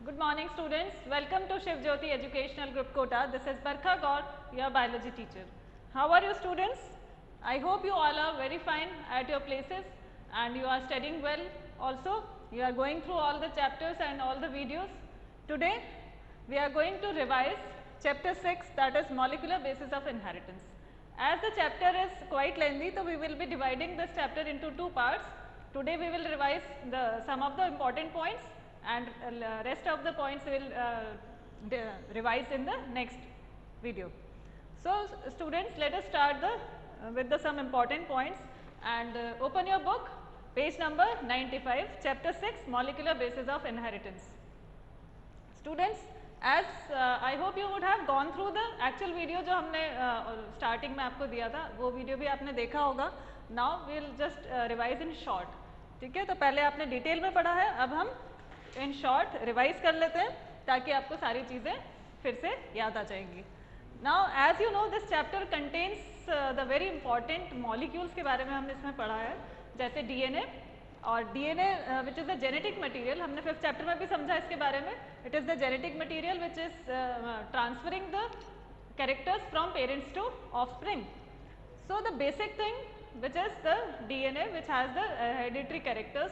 Good morning students. Welcome to Shiv Jyoti Educational Group Kota. This is Barkha Gaur, your biology teacher. How are you students? I hope you all are very fine at your places and you are studying well also. You are going through all the chapters and all the videos. Today we are going to revise chapter 6, that is molecular basis of inheritance. As the chapter is quite lengthy, so we will be dividing this chapter into two parts. Today we will revise some of the important points and rest of the points we will revise in the next video. So students, let us start with some important points and open your book, page number 95, chapter 6, molecular basis of inheritance. Students, as I hope you would have gone through the actual video जो हमने starting में आपको दिया था, वो video भी आपने देखा होगा. Now we will just revise in short. ठीक है, तो पहले आपने डिटेल में पढ़ा है, अब हम इन शॉर्ट रिवाइज कर लेते हैं ताकि आपको सारी चीज़ें फिर से याद आ जाएंगी. Now as you know this chapter contents the very important molecules के बारे में हमने इसमें पढ़ा है, जैसे डीएनए और DNA which is the genetic material. हमने 5th चैप्टर में भी समझा इसके बारे में. It is the genetic material which is transferring the characters from parents to offspring. So the basic thing which is the DNA which has the hereditary characters,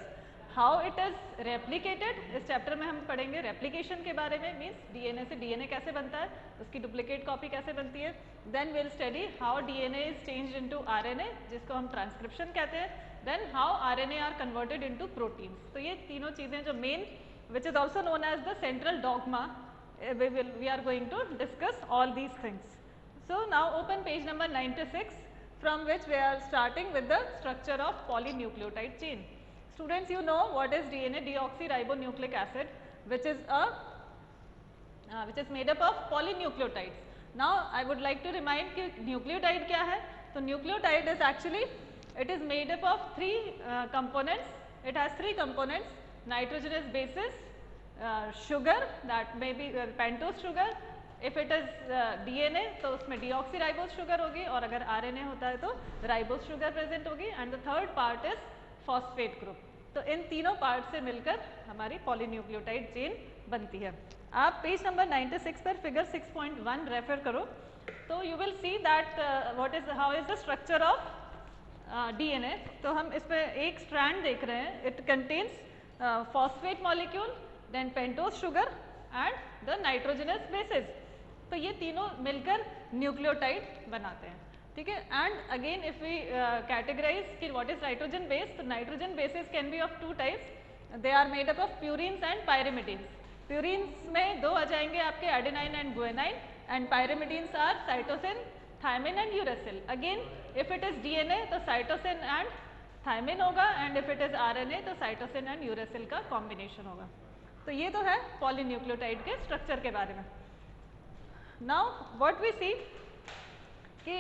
how it is replicated. इस chapter में हम पढ़ेंगे replication के बारे में, means DNA से DNA कैसे बनता है, उसकी डुप्लीकेट कॉपी कैसे बनती है. Then will study how DNA is changed into RNA, जिसको हम ट्रांसक्रिप्शन कहते हैं. Then how RNA are converted into proteins. तो ये तीनों चीज़ें जो main which is also known as the central dogma, we are going to discuss all these things. So now open page number 96, from which we are starting with the structure of polynucleotide chain. Students, you know what is DNA, deoxyribonucleic acid, which is made up of polynucleotides. Now I would like to remind कि nucleotide क्या है. तो nucleotide is actually, it is made up of three components. It has three components: nitrogenous bases, sugar, that may be pentose sugar. If it is DNA तो उसमें deoxyribose sugar होगी, और अगर RNA होता है तो राइबोस शुगर प्रेजेंट होगी. And the third part is phosphate group. तो इन तीनों पार्ट से मिलकर हमारी पॉलीन्यूक्लियोटाइड चेन बनती है. आप पेज नंबर 96 पर फिगर 6.1 रेफर करो, तो you will see that what is how is the structure of DNA. तो हम इस पर एक स्ट्रैंड देख रहे हैं. It contains phosphate molecule, then pentose sugar and the nitrogenous bases. तो ये तीनों मिलकर न्यूक्लियोटाइड बनाते हैं. ठीक है. And again if we categorise कि व्हाट इज नाइट्रोजन बेस, तो nitrogen bases can be of two types. They are made up of purines and pyrimidines. Purines में दो आ जाएंगे आपके, adenine and guanine, and pyrimidines are cytosine, thymine and uracil. Again if it is DNA तो cytosine and thymine होगा, and if it is RNA तो cytosine and uracil का combination होगा. तो ये तो है पॉलीन्यूक्लियोटाइड के स्ट्रक्चर के बारे में. नाउ व्हाट वी सी कि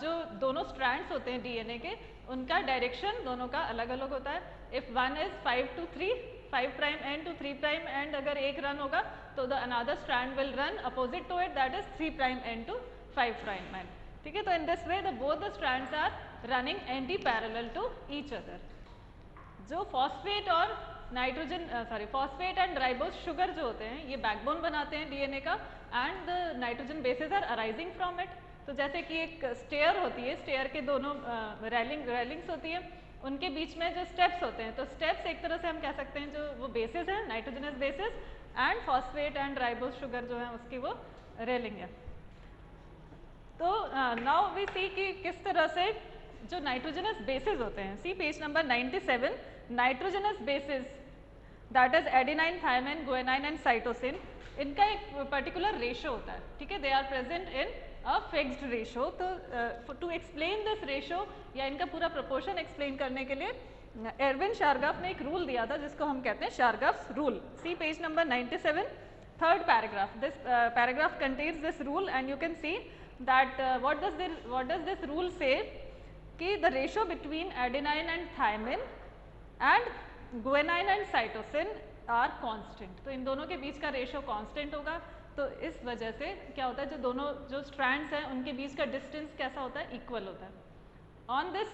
जो दोनों स्ट्रैंड्स होते हैं डीएनए के, उनका डायरेक्शन दोनों का अलग अलग होता है. If one is 5 to 3, 5 prime end to 3 prime end, अगर एक रन होगा तो the another strand will run opposite to it, that is 3 prime end to 5 prime end. ठीक है. तो in this way the both the strands are running anti parallel to each other. जो phosphate और phosphate and ribose sugar जो होते हैं, ये backbone बनाते हैं डीएनए का, and the nitrogen bases are arising from it. तो जैसे कि एक स्टेयर होती है, स्टेयर के दोनों रेलिंग्स होती है, उनके बीच में जो स्टेप्स होते हैं, तो स्टेप्स एक तरह से हम कह सकते हैं जो वो बेसिस है, nitrogenous bases, and phosphate and ribose sugar जो है उसकी वो रेलिंग है. तो नाउ वी सी कि किस तरह से जो नाइट्रोजनस बेसिस होते हैं, see page number 97, nitrogenous bases that is adenine, thymine, guanine and cytosine, इनका एक पर्टिकुलर रेशो होता है. ठीक है. They are present in a fixed ratio. तो टू एक्सप्लेन दिस रेशो या इनका पूरा प्रोपोर्शन एक्सप्लेन करने के लिए एरविन शारगाफ ने एक रूल दिया था जिसको हम कहते हैं Chargaff's rule. See page number 97, third paragraph. This paragraph contains this rule and you can see that what does this rule say कि the ratio between adenine and thymine and guanine and cytosine are constant. तो इन दोनों के बीच का ratio constant होगा. तो इस वजह से क्या होता है, जो दोनों जो स्ट्रैंड्स हैं उनके बीच का डिस्टेंस कैसा होता है, इक्वल होता है. ऑन दिस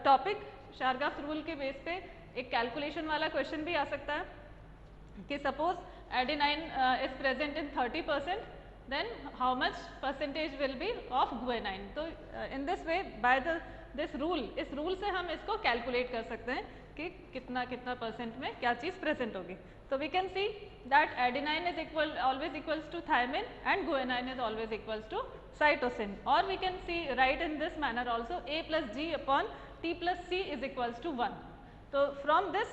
टॉपिक शारगाफ रूल के बेस पे एक कैलकुलेशन वाला क्वेश्चन भी आ सकता है कि suppose adenine is present in 30%, then how much percentage will be of guanine. तो in this way by this rule, इस rule से हम इसको calculate कर सकते हैं कि कितना % में क्या चीज़ present होगी. So we can see that adenine is always equals to thymine and guanine is always equals to cytosine, or we can see write in this manner also, A plus G upon T plus C is equals to 1. So from this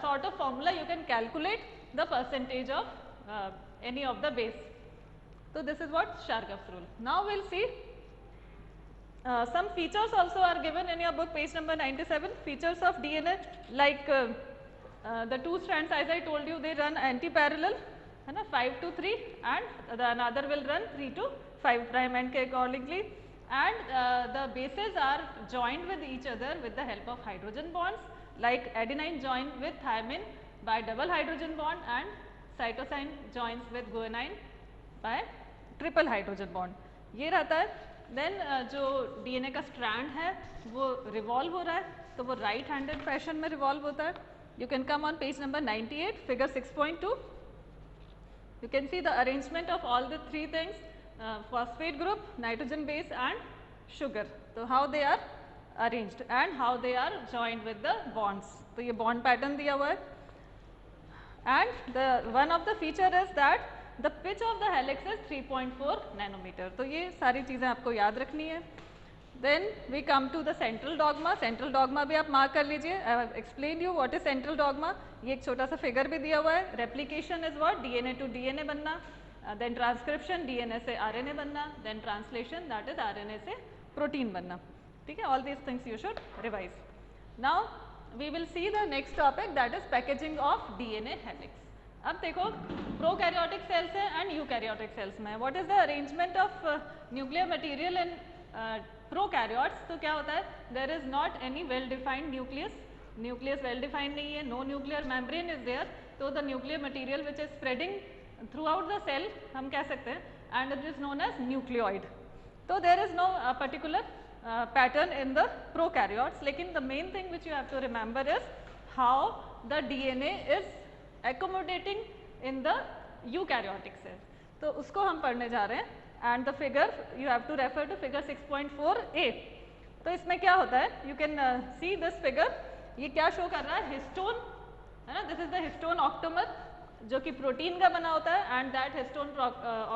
sort of formula you can calculate the percentage of any of the base. So this is what Shargap's rule. Now we'll see some features also are given in your book, page number 97. Features of DNA, like the two strands, as I told you, they run anti-parallel, 5 to 3, and the another will run 3 to 5 prime end accordingly, and the bases are joined with each other with the help of hydrogen bonds, like adenine joined with thymine by double hydrogen bond, and cytosine joins with guanine by triple hydrogen bond. ये रहता है. Then जो DNA का strand है वो revolve हो रहा है, तो वो राइट हैंडेड फैशन में रिवॉल्व होता है. You can come on page number 98, figure 6.2. You can see the arrangement of all the three things, phosphate group, nitrogen base and sugar. तो how they are arranged and how they are joined with the bonds. तो ये bond pattern दिया हुआ है. And the one of the feature is that the pitch of the helix is 3.4 nanometre. तो ये सारी चीज़ें आपको याद रखनी है. Then we come to the central dogma. Central dogma भी आप मार्क कर लीजिए. I have explain you what is central dogma. ये एक छोटा सा फिगर भी दिया हुआ है. Replication is what, DNA to DNA बनना. देन ट्रांसक्रिप्शन, डीएनए से आरएनए बनना. Then translation, that is RNA से प्रोटीन बनना. ठीक है, all these things you should revise. Now we will see the next topic, that is packaging of DNA helix. अब देखो, prokaryotic cells है and eukaryotic cells में. What is the arrangement of nuclear material in prokaryotes. तो क्या होता है, there is not any well defined nucleus. Nucleus well defined नहीं है, no nuclear membrane is there. तो the nuclear material which is spreading throughout the cell हम कह सकते हैं, and it is known as nucleoid. तो there is no particular pattern in the prokaryotes. लेकिन the main thing which you have to remember is how the DNA is accommodating in the eukaryotic cells. तो उसको हम पढ़ने जा रहे हैं. And the figure you have to refer to figure 6.4a. तो इसमें क्या होता है, you can see this figure. ये क्या शो कर रहा है, हिस्टोन है ना. This is the histone octamer जो कि प्रोटीन का बना होता है, and that histone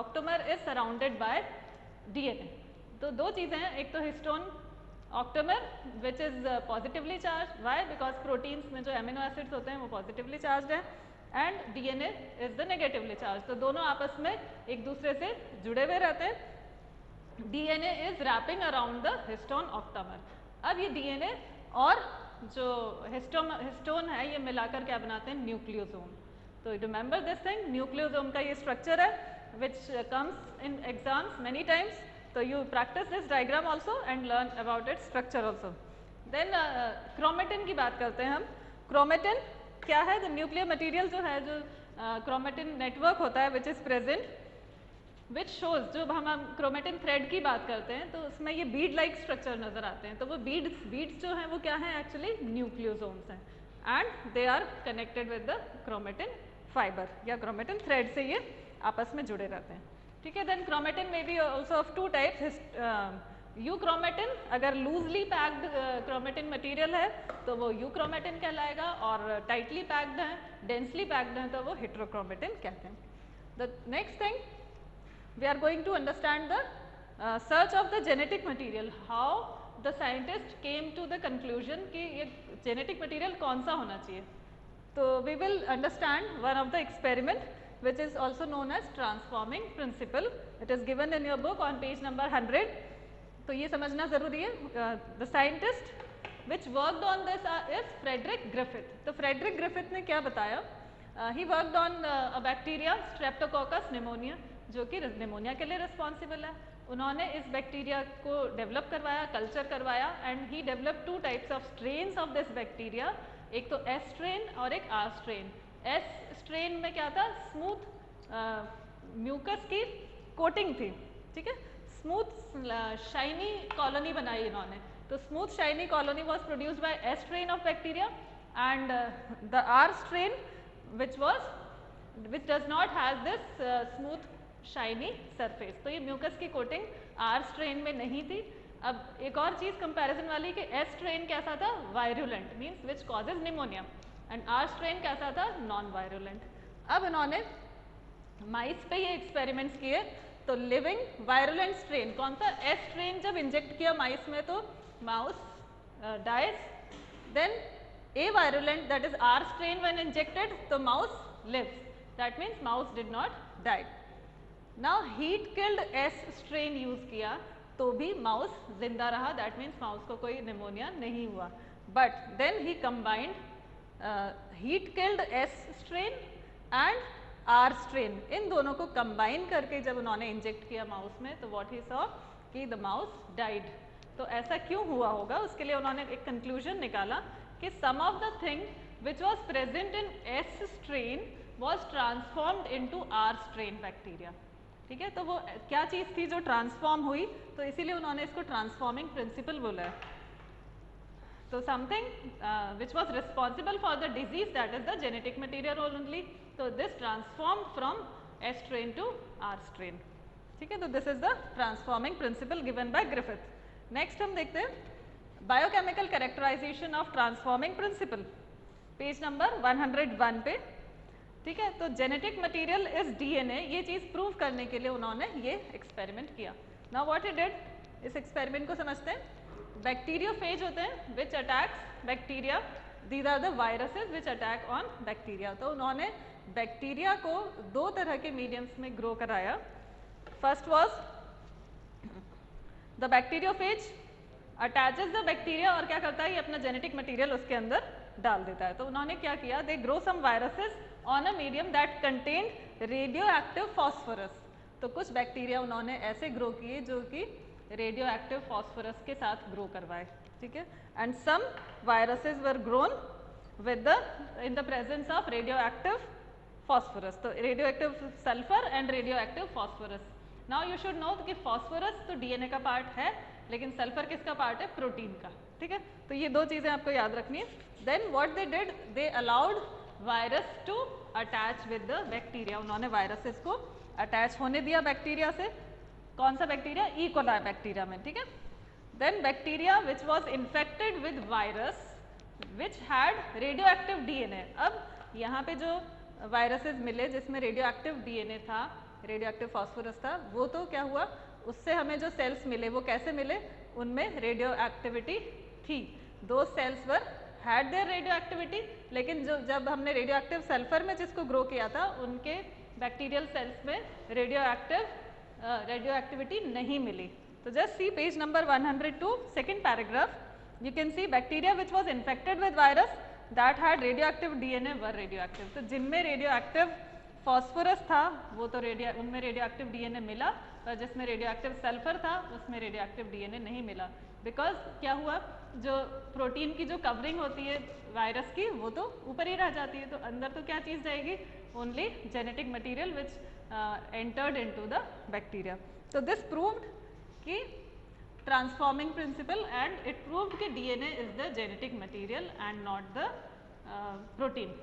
octamer is surrounded by DNA. तो दो चीज़ें हैं, एक तो histone octamer which is positively charge. Why, because proteins में जो एमिनो एसिड्स होते हैं वो पॉजिटिवली चार्ज हैं, and DNA is the negatively charge. तो दोनों आपस में एक दूसरे से जुड़े हुए रहते हैं. DNA is wrapping around the histone octamer. अब ये डीएनए और जो हिस्टोन है ये मिलाकर क्या बनाते हैं, न्यूक्लियोसोम. तो रिमेंबर दिस थिंग, न्यूक्लियोसोम का ये स्ट्रक्चर है which comes in exams many times. तो you practice this diagram also and learn about its structure also. Then chromatin की बात करते हैं हम. क्रोमेटिन क्या है, द न्यूक्लियर मटेरियल जो है, जो क्रोमेटिन नेटवर्क होता है which is present, which shows. जो हम क्रोमेटिन थ्रेड की बात करते हैं तो उसमें ये बीड लाइक स्ट्रक्चर नजर आते हैं. तो वो बीड्स जो हैं वो क्या है, एक्चुअली न्यूक्लियोसोम्स हैं, and they are connected with the chromatin fibre या क्रोमेटिन थ्रेड से ये आपस में जुड़े रहते हैं. ठीक है. देन क्रोमेटिन में भी also of two types. Euchromatin, अगर लूजली पैक्ड क्रोमेटिन मटेरियल है तो वो यूक्रोमेटिन कहलाएगा, और टाइटली पैक्ड है, डेंसली पैक्ड है तो वो हेट्रोक्रोमेटिन कहते हैं. The next thing we are going to understand the search of the genetic material. How the scientist came to the conclusion कि ये जेनेटिक मटेरियल कौन सा होना चाहिए. तो we will understand one of the experiment which is also known as transforming principle. It is given in your book on page number 100. तो ये समझना ज़रूरी है. The scientist which worked on this is Frederick Griffith. तो Frederick Griffith ने क्या बताया, he worked on a bacteria Streptococcus pneumonia जो कि निमोनिया के लिए रिस्पॉन्सिबल है. उन्होंने इस बैक्टीरिया को डेवलप करवाया, कल्चर करवाया, and he develop two types of strains of this bacteria. एक तो एस स्ट्रेन और एक आर स्ट्रेन. एस स्ट्रेन में क्या था, स्मूथ म्यूकस की कोटिंग थी. ठीक है, स्मूथ शाइनी कॉलोनी बनाई इन्होंने. तो smooth shiny colony was produced by S strain of bacteria, and the R strain which was which does not has this smooth shiny surface. तो ये म्यूकस की कोटिंग R स्ट्रेन में नहीं थी. अब एक और चीज़ कंपैरिजन वाली कि S स्ट्रेन कैसा था, virulent means which causes pneumonia, and R strain कैसा था, नॉन वायरुलेंट. अब इन्होंने माइस पे ये एक्सपेरिमेंट्स किए. तो लिविंग वायरुलेंट स्ट्रेन कौन सा, S स्ट्रेन जब इंजेक्ट किया माइस में तो mouse dies. Then A virulent, that is R strain when injected, so mouse lives. That means mouse did not die. Now heat killed S strain use किया तो भी mouse जिंदा रहा. That means mouse को कोई pneumonia नहीं हुआ. But then he combined heat killed S strain and R strain. इन दोनों को combine करके जब उन्होंने inject किया mouse में तो what he saw कि the mouse died. तो ऐसा क्यों हुआ होगा, उसके लिए उन्होंने एक conclusion निकाला कि some of the thing which was present in S strain was transformed into R strain bacteria. ठीक है, तो वो क्या चीज़ थी जो ट्रांसफॉर्म हुई, तो इसीलिए उन्होंने इसको ट्रांसफॉर्मिंग प्रिंसिपल बोला है. तो something which was responsible for the disease, that is the genetic material only. तो this transformed from S strain to R strain. ठीक है, तो this is the transforming principle given by Griffith. Next हम देखते हैं biochemical characterisation of transforming principle, page number 101 पे. ठीक है, तो जेनेटिक मटेरियल इज डीएनए, ये चीज़ प्रूव करने के लिए उन्होंने ये एक्सपेरिमेंट किया. नाउ व्हाट ही डिड, इस एक्सपेरिमेंट को समझते हैं. बैक्टीरियोफेज होते हैं which attacks bacteria, these are the viruses which attack on bacteria. तो उन्होंने बैक्टीरिया को दो तरह के मीडियम्स में ग्रो कराया. First was the bacteriophage attaches the bacteria, और क्या करता है, ये अपना जेनेटिक मटेरियल उसके अंदर डाल देता है. तो उन्होंने क्या किया, they grow some viruses on a medium that contain radio active phosphorus. तो कुछ बैक्टीरिया उन्होंने ऐसे ग्रो किए जो कि रेडियो एक्टिव फॉस्फोरस के साथ ग्रो करवाए. ठीक है, and some viruses were grown with the in the presence of radio active phosphorus. तो radioactive sulphur and radio active phosphorus. Now you should know कि फॉस्फोरस तो डीएनए का part है, लेकिन सल्फर किसका पार्ट है, प्रोटीन का. ठीक है, तो ये दो चीज़ें आपको याद रखनी है. Then what they did, they allowed virus to attach with the bacteria. उन्होंने वायरसेस को अटैच होने दिया बैक्टीरिया से. कौन सा बैक्टीरिया, ई कोलाई बैक्टीरिया में. ठीक है, then bacteria which was infected with virus which had radio active DNA. अब यहाँ पे जो वायरसेस मिले जिसमें रेडियो एक्टिव डीएनए था, रेडियो एक्टिव फॉस्फोरस था, वो तो क्या हुआ, उससे हमें जो सेल्स मिले वो कैसे मिले, उनमें रेडियो एक्टिविटी थी. दो cells were had their radio activity, लेकिन जो जब हमने रेडियो एक्टिव सल्फर में जिसको ग्रो किया था उनके बैक्टीरियल सेल्स में रेडियो एक्टिविटी नहीं मिली. तो just see page number 102 second paragraph, you can C bacteria which was infected with virus that had radio active DNA were radio active. तो जिनमें रेडियो एक्टिव फॉस्फोरस था वो तो उनमें रेडियो एक्टिव डीएनए मिला, और जिसमें रेडियो एक्टिव सल्फर था उसमें रेडियो एक्टिव डीएनए नहीं मिला. बिकॉज क्या हुआ, जो प्रोटीन की जो कवरिंग होती है वायरस की वो तो ऊपर ही रह जाती है, तो अंदर तो क्या चीज़ जाएगी, only genetic material which entered into the bacteria. तो दिस प्रूव्ड कि transforming principle, and it proved कि DNA is the genetic material and not the protein.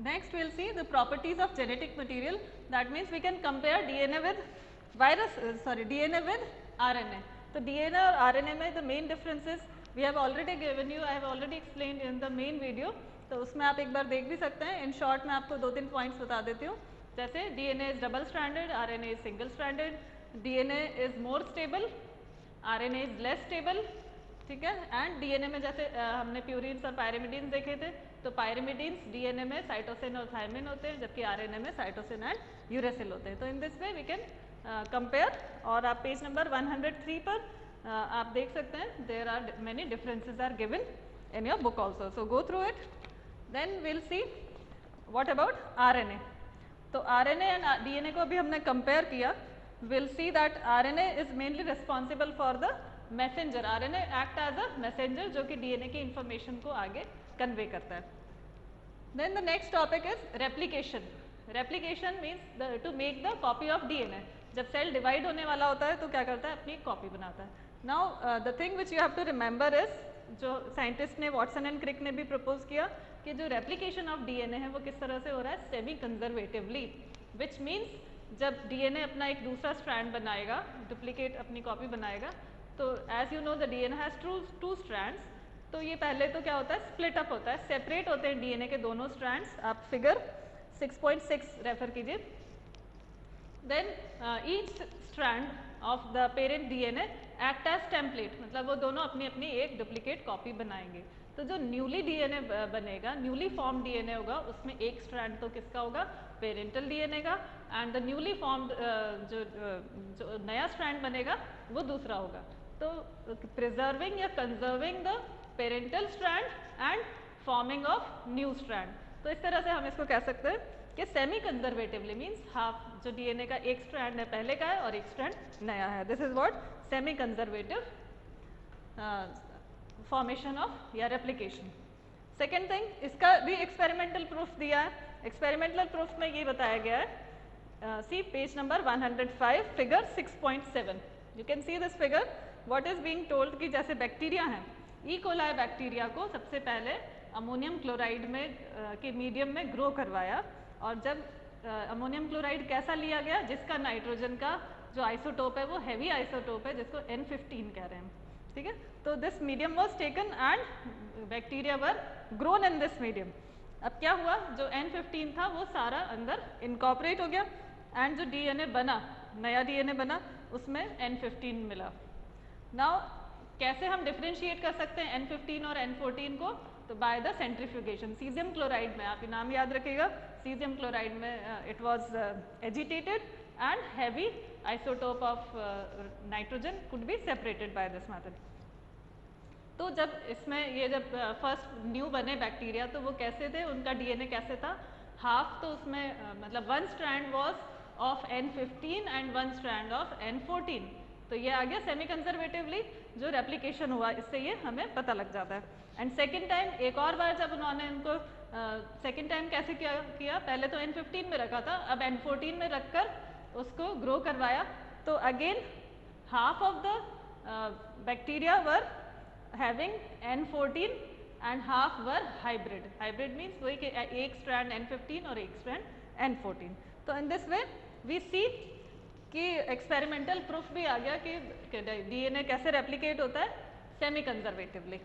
Next we'll see the properties of genetic material. That means we can compare DNA with DNA with RNA. So DNA और RNA में the main differences we have already given you, I have already explained in the main video. तो उसमें आप एक बार देख भी सकते हैं. In short मैं आपको 2-3 points बता देती हूँ. जैसे DNA is double stranded, RNA is single stranded, DNA is more stable, RNA is less stable. ठीक है, एंड डीएनए में जैसे हमने प्यूरिन्स और पायरिमिडीन्स देखे थे, तो पायरिमिडीन्स डीएनए में साइटोसिन और थायमिन होते हैं, जबकि आरएनए में साइटोसिन एंड यूरेसिल होते हैं. तो in this way we can compare. और आप पेज नंबर 103 पर आप देख सकते हैं there are many differences are given in your book also. So go through it. Then will see what about RNA. तो आरएनए एंड डीएनए को अभी हमने कंपेयर किया. Will see that RNA is mainly responsible for the messenger. RNA act as a messenger जो कि DNA की information को आगे कन्वे करता है. Then the next topic is replication. Replication means to make the copy of DNA. जब cell divide होने वाला होता है तो क्या करता है, अपनी कॉपी बनाता है. Now the thing which you have to remember is, जो साइंटिस्ट ने वॉटसन एंड क्रिक ने भी प्रपोज किया, कि जो रेप्लिकेशन ऑफ डीएनए है वो किस तरह से हो रहा है, सेमी कंजर्वेटिवली, विच मीन्स जब डीएनए अपना एक दूसरा स्ट्रैंड बनाएगा, डुप्लीकेट अपनी कॉपी बनाएगा, तो as you know the DNA has two strands, तो ये पहले तो क्या होता है, स्प्लिट अप होता है, सेपरेट होते हैं डीएनए के दोनों स्ट्रैंड्स। आप फिगर 6.6 रेफर कीजिए। Then each strand of the parent DNA act as template, मतलब वो दोनों अपनी अपनी एक डुप्लीकेट कॉपी बनाएंगे। तो जो न्यूली डीएनए बनेगा, न्यूली फॉर्म डीएनए होगा, उसमें एक स्ट्रैंड तो किसका होगा, पेरेंटल डीएनए का, एंड द न्यूली फॉर्म्ड जो नया स्ट्रैंड बनेगा वो दूसरा होगा। तो प्रिजर्विंग या conserving the parental strand and forming of new strand. तो इस तरह से हम इसको कह सकते हैं कि सेमी कंजर्वेटिवली मीन्स हाफ जो डीएनए का एक स्ट्रैंड है पहले का है और एक स्ट्रैंड नया है। This is what semi conservative formation of या रेप्लिकेशन। सेकेंड थिंग, इसका भी एक्सपेरिमेंटल प्रूफ दिया है। एक्सपेरिमेंटल प्रूफ में ये बताया गया है, see page number 105 figure 6.7, you can see this figure. What is being told कि जैसे बैक्टीरिया हैं, ई कोलाई बैक्टीरिया को सबसे पहले अमोनियम क्लोराइड में के मीडियम में ग्रो करवाया, और जब अमोनियम क्लोराइड कैसा लिया गया, जिसका नाइट्रोजन का जो आइसोटोप है वो हैवी आइसोटोप है, जिसको N15 कह रहे हैं, ठीक है। तो this medium was taken and bacteria were grown in this medium. अब क्या हुआ, जो N15 था वो सारा अंदर इनकॉर्पोरेट हो गया, एंड जो डीएनए बना, नया डीएनए बना, उसमें N15 मिला। नाउ कैसे हम डिफ्रेंशिएट कर सकते हैं N15 और N14 को, तो by the centrifugation. Caesium chloride में, आप ये नाम याद रखिएगा, सीजियम क्लोराइड में it was agitated and heavy isotope of nitrogen could be separated by this method. तो जब इसमें ये जब फर्स्ट न्यू बने बैक्टीरिया, तो वो कैसे थे, उनका डीएनए कैसे था, हाफ तो उसमें मतलब one strand was of N15 and one strand of N14। तो ये आ गया सेमी कंजर्वेटिवली जो रेप्लिकेशन हुआ, इससे ये हमें पता लग जाता है। एंड सेकेंड टाइम, एक और बार जब उन्होंने इनको सेकेंड टाइम कैसे किया, पहले तो N15 में रखा था, अब N14 में रखकर उसको ग्रो करवाया, तो again half of the bacteria were having N14 and half were hybrid. Hybrid means वही कि एक स्ट्रैंड N15 और एक स्ट्रैंड N14। तो इन दिस वे वी सी कि एक्सपेरिमेंटल प्रूफ भी आ गया कि डीएनए कैसे रेप्लिकेट होता है, semi conservatively.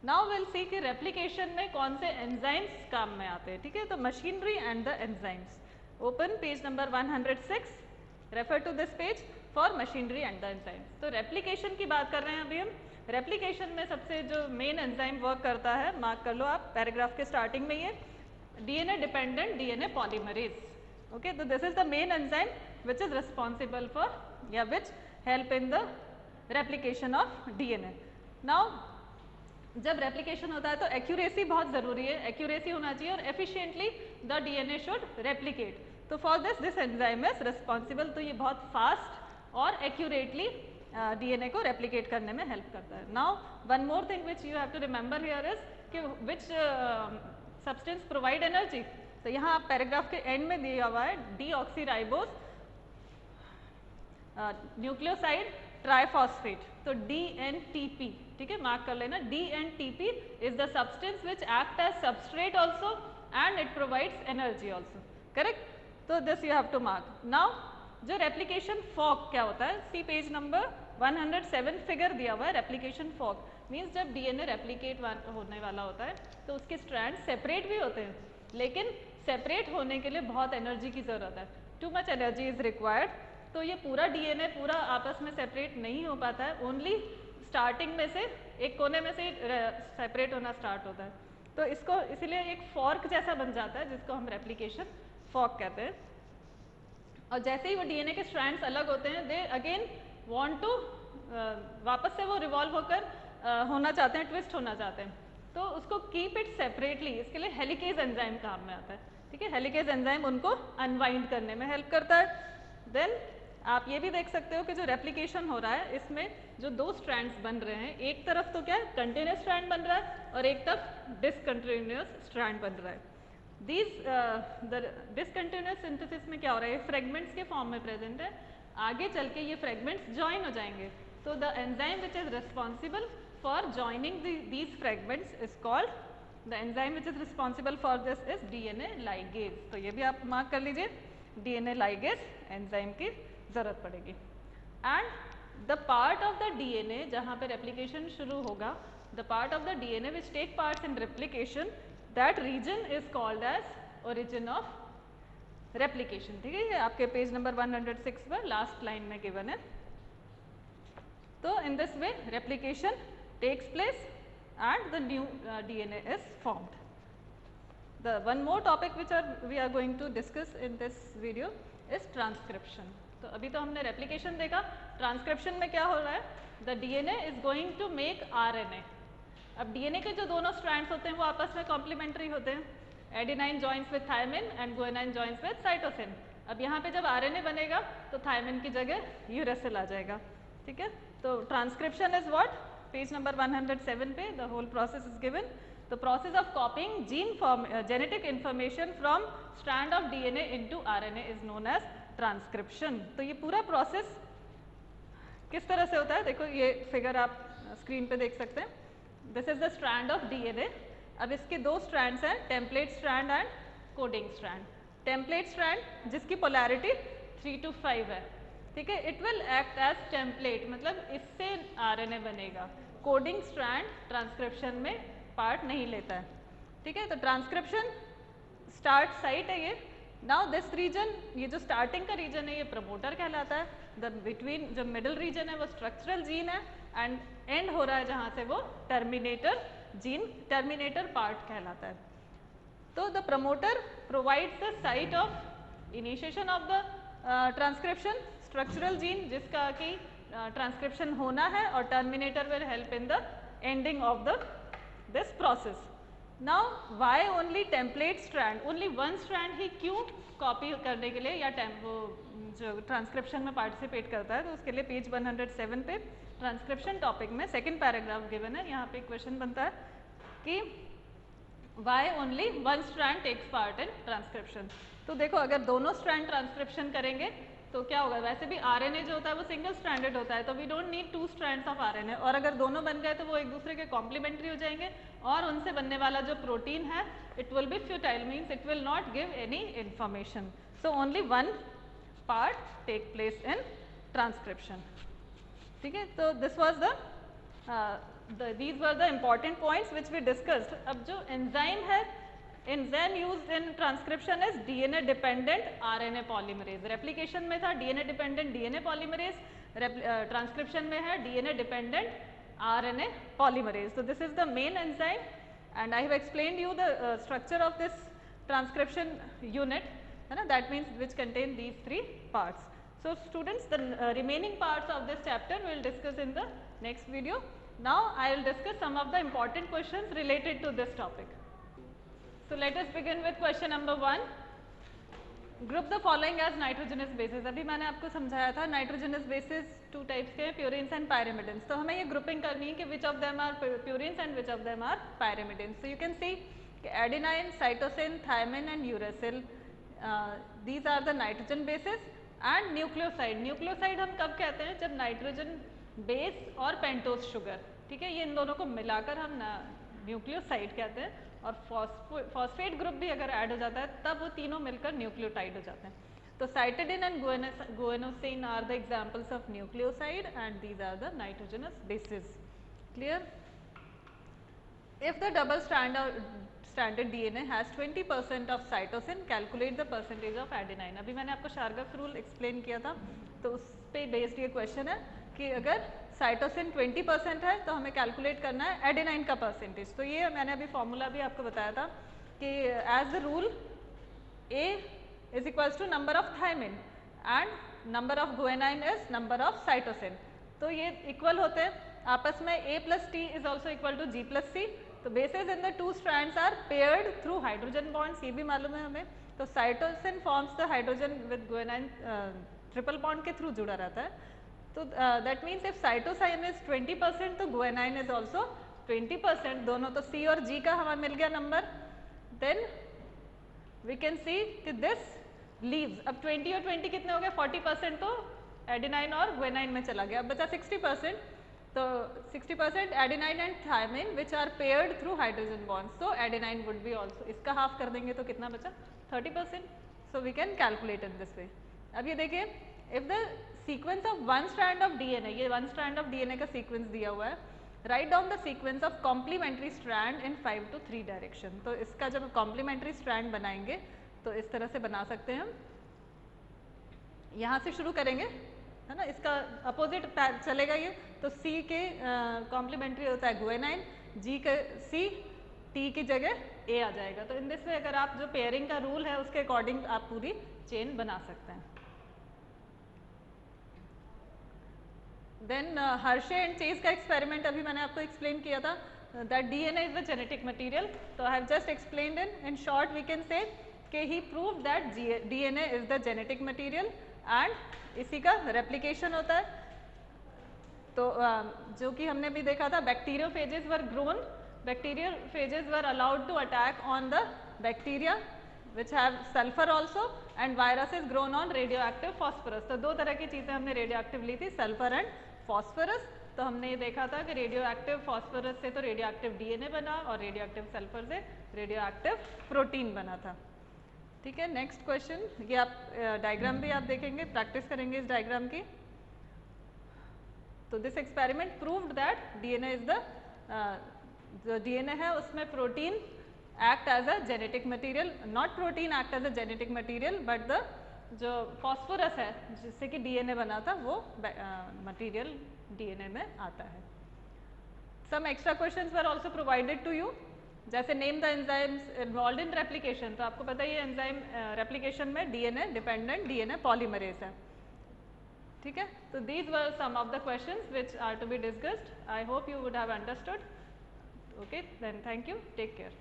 Now will see कि रेप्लिकेशन में कौन से एंजाइम्स काम में आते हैं, ठीक है। तो machinery and the enzymes, open page number 106, refer to this page for machinery and the enzymes. तो रेप्लिकेशन की बात कर रहे हैं अभी हम। रेप्लिकेशन में सबसे जो मेन एंजाइम वर्क करता है, मार्क कर लो आप पैराग्राफ के स्टार्टिंग में, ये DNA dependent DNA polymerase. Okay, so this is the main enzyme which is responsible for which help in the replication of DNA. Now, जब replication होता है तो accuracy बहुत ज़रूरी है, accuracy होना चाहिए और efficiently the DNA should replicate. तो for this enzyme is responsible, तो ये बहुत fast और accurately DNA को replicate करने में help करता है. Now, one more thing which you have to remember here is कि which substance provide energy. तो यहाँ आप पैराग्राफ के एंड में दिया हुआ है डीऑक्सीराइबोस न्यूक्लियोसाइड ट्राइफॉस्फेट, तो DNTP, ठीक है, मार्क कर लेना। DNTP is the substance which act as substrate also and it provides energy also, correct. तो this you have to mark. Now जो रेप्लिकेशन फॉक क्या होता है, सी पेज नंबर 107 फिगर दिया हुआ है। रेप्लिकेशन फॉक मीन्स जब डीएनए रेप्लिकेट होने वाला होता है तो उसके स्ट्रैंड सेपरेट भी होते हैं, लेकिन सेपरेट होने के लिए बहुत एनर्जी की ज़रूरत है, too much energy is required. तो ये पूरा डीएनए पूरा आपस में सेपरेट नहीं हो पाता है, ओनली स्टार्टिंग में से एक कोने में से सेपरेट होना स्टार्ट होता है। तो इसको इसीलिए एक फॉर्क जैसा बन जाता है, जिसको हम रेप्लिकेशन फॉर्क कहते हैं। और जैसे ही वो डीएनए के स्ट्रैंड्स अलग होते हैं, दे अगेन वांट टू वापस से वो रिवॉल्व होकर होना चाहते हैं, ट्विस्ट होना चाहते हैं, तो उसको कीप इट सेपरेटली, इसके लिए हेलिकेज एंजाइम काम में आता है, ठीक है। हेलिकेज एंजाइम उनको अनवाइंड करने में हेल्प करता है। देन आप ये भी देख सकते हो कि जो रेप्लिकेशन हो रहा है इसमें जो दो स्ट्रैंड्स बन रहे हैं, एक तरफ तो क्या है कंटिन्यूस स्ट्रैंड बन रहा है और एक तरफ डिसकंटिन्यूस स्ट्रैंड बन रहा है। द डिसकंटिन्यूस सिंथेसिस में क्या हो रहा है, फ्रेगमेंट्स के फॉर्म में प्रेजेंट है, आगे चल के ये फ्रेगमेंट्स ज्वाइन हो जाएंगे। तो the enzyme which is responsible for joining these fragments is called the enzyme which is responsible for this is DNA ligase. तो ये भी आप मार्क कर लीजिए, डीएनए लाइगेज एंजाइम की जरूरत पड़ेगी। And the part of the DNA जहाँ पे रेप्लिकेशन शुरू होगा, the part of the DNA which take parts in replication, that region is called as origin of replication. ठीक है, ये आपके पेज नंबर 106 पर लास्ट लाइन में गिवन है। तो in this way replication takes place and the new DNA is formed. The one more topic which we are going to discuss in this video is transcription. तो अभी तो हमने replication देखा, transcription में क्या हो रहा है? The DNA is going to make RNA. अब DNA के जो दोनों strands होते हैं वो आपस में complementary होते हैं, adenine joins with thymine and guanine joins with cytosine. अब यहाँ पे जब RNA बनेगा तो thymine की जगह uracil आ जाएगा। ठीक है, तो transcription is what? Page number 107 पे the whole process is given. The process of copying genetic information from strand of DNA into RNA is known as transcription. तो ये पूरा process किस तरह से होता है, देखो ये फिगर आप स्क्रीन पे देख सकते हैं। This is the strand of DNA. अब इसके दो strands हैं, template strand and coding strand. Template strand जिसकी polarity 3 to 5 है, ठीक है, it will act as template, मतलब इससे आरएनए बनेगा। कोडिंग स्ट्रैंड ट्रांसक्रिप्शन में पार्ट नहीं लेता है। ठीक है, तो ट्रांसक्रिप्शन स्टार्ट साइट है ये। नाउ दिस रीजन, ये जो स्टार्टिंग का रीजन है ये प्रमोटर कहलाता है। द बिटवीन जो मिडिल रीजन है वो स्ट्रक्चरल जीन है एंड एंड हो रहा है जहाँ से वो टर्मिनेटर जीन, टर्मिनेटर पार्ट कहलाता है। तो the promoter provides the site of initiation of the transcription, structural gene जिसका कि ट्रांसक्रिप्शन होना है, और terminator will help in the ending of the this process. Now why only template strand, only one strand ही क्यों copy करने के लिए या वो जो ट्रांसक्रिप्शन में पार्टिसिपेट करता है, तो उसके लिए पेज 107 पे ट्रांसक्रिप्शन टॉपिक में सेकेंड पैराग्राफ गिवन है। यहाँ पे क्वेश्चन बनता है कि why only one strand takes part in transcription. तो देखो अगर दोनों स्ट्रैंड ट्रांसक्रिप्शन करेंगे तो क्या होगा, वैसे भी आरएनए जो होता है वो सिंगल स्ट्रैंडेड होता है, तो we don't need 2 strands of RNA, और अगर दोनों बन गए तो वो एक दूसरे के कॉम्प्लीमेंट्री हो जाएंगे और उनसे बनने वाला जो प्रोटीन है it will be futile, means it will not give any information. So only one part take place in transcription. ठीक है, तो this was these were the important points which we discussed. अब जो एंजाइम है, enzyme used in transcription is DNA dependent RNA polymerase. Replication में था DNA dependent DNA polymerase, transcription में है DNA dependent RNA polymerase. So this is the main enzyme and I have explained you the structure of this transcription unit, है ना, that means which contain these 3 parts. So students, the remaining parts of this chapter we will discuss in the next video. Now I will discuss some of the important questions related to this topic. So let us begin with question number 1. Group the following as nitrogenous bases. अभी मैंने आपको समझाया था nitrogenous bases 2 types के हैं, purines and pyrimidines. तो हमें ये grouping करनी है कि which of them are purines and which of them are pyrimidines. So you can see adenine, cytosine, thymine and uracil. These are the nitrogen bases and nucleoside. Nucleoside हम कब कहते हैं, जब नाइट्रोजन बेस और pentose sugar, ठीक है, ये इन दोनों को मिलाकर हम न्यूक्लियोसाइड कहते हैं, और फॉस्फेट ग्रुप भी अगर ऐड हो जाता है तब वो तीनों मिलकर न्यूक्लियोटाइड हो जाते हैं। तो cytidine and guanosine are the examples of nucleoside and these are the nitrogenous bases. Clear? If the double stranded DNA has 20% of cytosine, calculate the percentage of adenine. अभी मैंने आपको शार्गफ रूल एक्सप्लेन किया था, तो उस पे बेस्ड ये question है कि अगर साइटोसिन 20% है तो हमें कैलकुलेट करना है एडेनाइन का परसेंटेज। तो ये मैंने अभी फॉर्मूला भी आपको बताया था कि as the rule A is equals to number of thymine and number of guanine is number of cytosine. तो ये इक्वल होते हैं आपस में, A plus T is also equal to G plus C। तो bases in the 2 strands are paired through hydrogen bonds, ये भी मालूम है हमें। तो cytosine forms the hydrogen with guanine triple bond के थ्रू जुड़ा रहता है। तो that means if cytosine is 20% तो गुएनाइन इज ऑल्सो 20%, दोनों तो C और G का हमें मिल गया number. Then we can see कि दिस लीव्स, अब 20 और 20 कितने हो गए, 40%, तो एडेनाइन और गुएनाइन में चला गया, अब बचा 60%। तो 60% adenine and thymine which are paired through hydrogen bonds, तो एडेनाइन वुड बी ऑल्सो, इसका हाफ कर देंगे तो कितना बचा 30%. So we can calculate in this way. अब ये देखिए, if the sequence of one strand of DNA, ये वन स्ट्रैंड ऑफ डीएनए का सीक्वेंस दिया हुआ है, write down the sequence of complementary strand in 5 to 3 direction. तो इसका जब कॉम्प्लीमेंट्री स्ट्रैंड बनाएंगे तो इस तरह से बना सकते हैं हम. यहाँ से शुरू करेंगे, है ना, इसका अपोजिट चलेगा ये, तो C के कॉम्प्लीमेंट्री होता है गुएनाइन, G के C, T की जगह A आ जाएगा. तो इन दिस वे अगर आप जो पेयरिंग का रूल है उसके अकॉर्डिंग आप पूरी चेन बना सकते हैं. देन हर्शे एंड चेज का एक्सपेरिमेंट अभी मैंने आपको एक्सप्लेन किया था, that DNA is the genetic material. तो I have just explained in short we can say कि he proved that DNA is the genetic material and इसी का रेप्लिकेशन होता है. तो जो कि हमने भी देखा था, bacteriophages were grown, bacteriophages were allowed to attack on the bacteria which have sulfur also and virus is grown on radioactive phosphorus. तो दो तरह की चीज़ें हमने रेडियोएक्टिव ली थी, सल्फर एंड फॉस्फोरस. तो हमने ये देखा था कि रेडियोएक्टिव फॉस्फोरस से तो रेडियोएक्टिव डीएनए बना और रेडियोएक्टिव सल्फर से रेडियोएक्टिव प्रोटीन बना था. ठीक है, नेक्स्ट क्वेश्चन. ये आप डायग्राम भी आप देखेंगे, प्रैक्टिस करेंगे इस डायग्राम की. तो this experiment proved that DNA is the, जो डीएनए है उसमें protein act as a genetic material, not protein act as a genetic material but the जो phosphorus है जिससे कि DNA बना था वो material DNA में आता है. Some extra questions were also provided to you, जैसे name the enzymes involved in replication. तो आपको पता ही है enzyme replication में DNA dependent DNA polymerase है. ठीक है, तो these were some of the questions which are to be discussed. I hope you would have understood. Okay, then thank you. Take care.